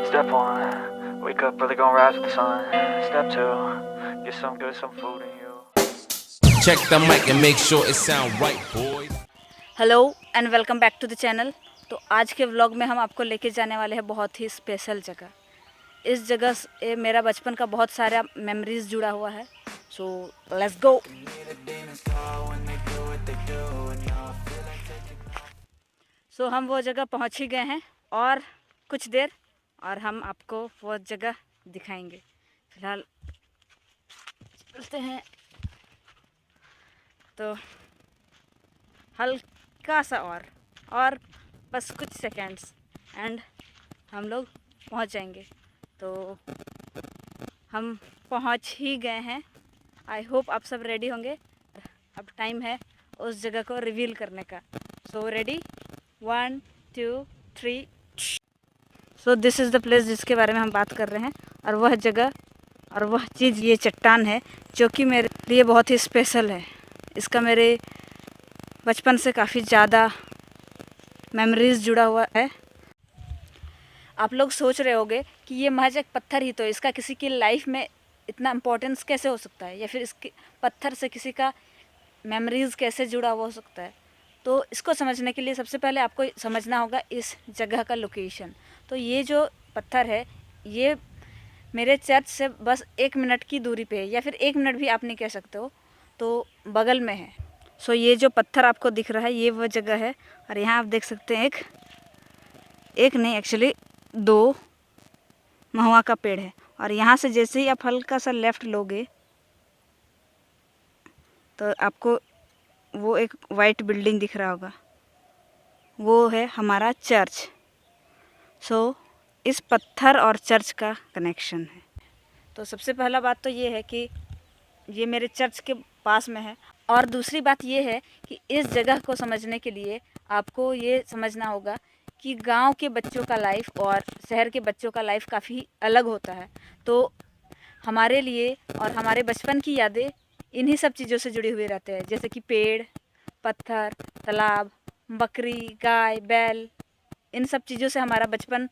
Step 1, wake up early, gonna rise with the sun. Step 2, get some good, some food in you. Check the mic and make sure it sound right, boys. Hello and welcome back to the channel. तो आज के vlog में हम आपको लेके जाने वाले हैं बहुत ही स्पेशल जगह। इस जगह से मेरा बचपन का बहुत सारा मेमोरीज जुड़ा हुआ है। So let's go. सो हम वो जगह पहुंच ही गए हैं और कुछ देर और हम आपको वो जगह दिखाएंगे। फिलहाल चलते हैं। तो हल्का सा और बस कुछ सेकेंड्स एंड हम लोग पहुंच जाएंगे। तो हम पहुंच ही गए हैं। आई होप आप सब रेडी होंगे। अब टाइम है उस जगह को रिवील करने का। So ready, 1 2 3। So this is the place जिसके बारे में हम बात कर रहे हैं। और वह जगह और वह चीज़ ये चट्टान है जो कि मेरे लिए बहुत ही स्पेशल है। इसका मेरे बचपन से काफ़ी ज़्यादा मेमोरीज जुड़ा हुआ है। आप लोग सोच रहे होंगे कि ये महज एक पत्थर ही तो, इसका किसी की लाइफ में इतना इम्पोर्टेंस कैसे हो सकता है, या फिर इसके पत्थर से किसी का मेमोरीज कैसे जुड़ा हुआ हो सकता है। तो इसको समझने के लिए सबसे पहले आपको समझना होगा इस जगह का लोकेशन। तो ये जो पत्थर है ये मेरे चर्च से बस 1 मिनट की दूरी पे है, या फिर 1 मिनट भी आप नहीं कह सकते हो, तो बगल में है। सो ये जो पत्थर आपको दिख रहा है ये वो जगह है। और यहाँ आप देख सकते हैं एक नहीं एक्चुअली 2 महुआ का पेड़ है। और यहाँ से जैसे ही आप हल्का सा लेफ़्ट लोगे तो आपको वो एक वाइट बिल्डिंग दिख रहा होगा, वो है हमारा चर्च। सो इस पत्थर और चर्च का कनेक्शन है। तो सबसे पहला बात तो ये है कि ये मेरे चर्च के पास में है। और दूसरी बात ये है कि इस जगह को समझने के लिए आपको ये समझना होगा कि गांव के बच्चों का लाइफ और शहर के बच्चों का लाइफ काफ़ी अलग होता है। तो हमारे लिए और हमारे बचपन की यादें इन्हीं सब चीज़ों से जुड़ी हुई रहते हैं, जैसे कि पेड़, पत्थर, तालाब, बकरी, गाय, बैल। इन सब चीज़ों से हमारा बचपन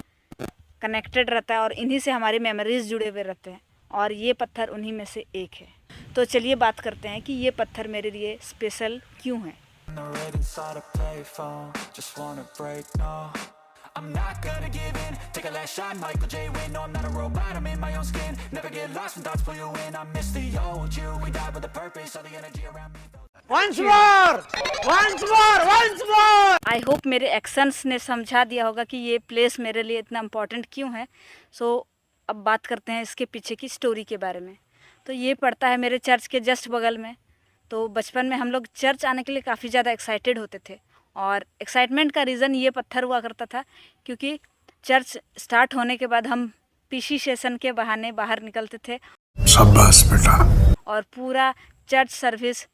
कनेक्टेड रहता है और इन्हीं से हमारे मेमोरीज जुड़े हुए रहते हैं। और ये पत्थर उन्हीं में से एक है। तो चलिए बात करते हैं कि ये पत्थर मेरे लिए स्पेशल क्यों है। I'm not gonna give in, take a last shot, Michael J. Win. No, I'm not a robot, I'm in my own skin. Never get lost when thoughts pull you in. I miss the old you, we died with a purpose. All the energy around me. Once more! Once more! Once more! I hope मेरे actions ने समझा दिया होगा कि ये place मेरे लिए इतना इम्पोर्टेंट क्यों है। सो अब बात करते हैं इसके पीछे की स्टोरी के बारे में। तो ये पड़ता है मेरे चर्च के जस्ट बगल में। तो बचपन में हम लोग चर्च आने के लिए काफ़ी ज़्यादा एक्साइटेड होते थे। और एक्साइटमेंट का रीज़न ये पत्थर हुआ करता था क्योंकि चर्च स्टार्ट होने के बाद हम पीसी सेशन के बहाने बाहर निकलते थे। शाबाश बेटा। और पूरा चर्च सर्विस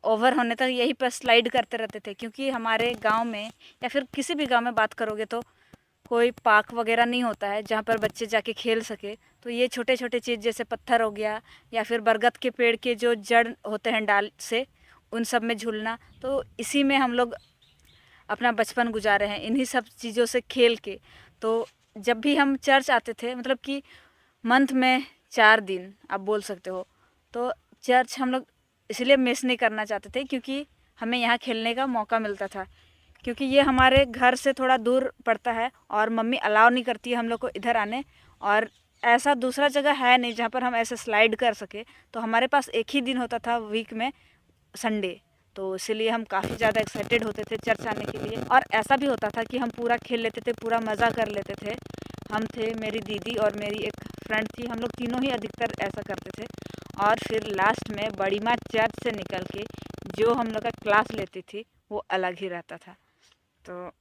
ओवर होने तक यहीं पर स्लाइड करते रहते थे, क्योंकि हमारे गांव में या फिर किसी भी गांव में बात करोगे तो कोई पार्क वगैरह नहीं होता है जहां पर बच्चे जाके खेल सके। तो ये छोटे छोटे चीज़ जैसे पत्थर हो गया या फिर बरगद के पेड़ के जो जड़ होते हैं डाल से, उन सब में झूलना। तो इसी में हम लोग अपना बचपन गुजारे हैं, इन्हीं सब चीज़ों से खेल के। तो जब भी हम चर्च आते थे, मतलब कि मंथ में 4 दिन आप बोल सकते हो, तो चर्च हम लोग इसलिए मिस नहीं करना चाहते थे क्योंकि हमें यहाँ खेलने का मौका मिलता था। क्योंकि ये हमारे घर से थोड़ा दूर पड़ता है और मम्मी अलाउ नहीं करती है हम लोग को इधर आने। और ऐसा दूसरा जगह है नहीं जहाँ पर हम ऐसे स्लाइड कर सके। तो हमारे पास एक ही दिन होता था वीक में, संडे। तो इसलिए हम काफ़ी ज़्यादा एक्साइटेड होते थे चर्च आने के लिए। और ऐसा भी होता था कि हम पूरा खेल लेते थे, पूरा मज़ा कर लेते थे। हम थे, मेरी दीदी और मेरी एक फ्रेंड थी, हम लोग तीनों ही अधिकतर ऐसा करते थे। और फिर लास्ट में बड़ी माँ चर्च से निकल के जो हम लोग का क्लास लेती थी वो अलग ही रहता था। तो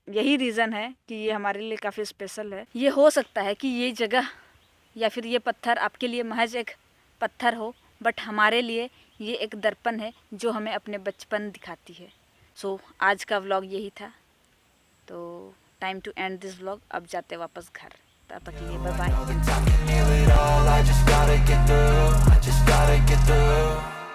यही रीज़न है कि ये हमारे लिए काफ़ी स्पेशल है। ये हो सकता है कि ये जगह या फिर ये पत्थर आपके लिए महज एक पत्थर हो, बट हमारे लिए ये एक दर्पण है जो हमें अपने बचपन दिखाती है। सो आज का व्लॉग यही था। तो time to end this vlog. अब जाते वापस घर। तब तक के लिए बाय बाय।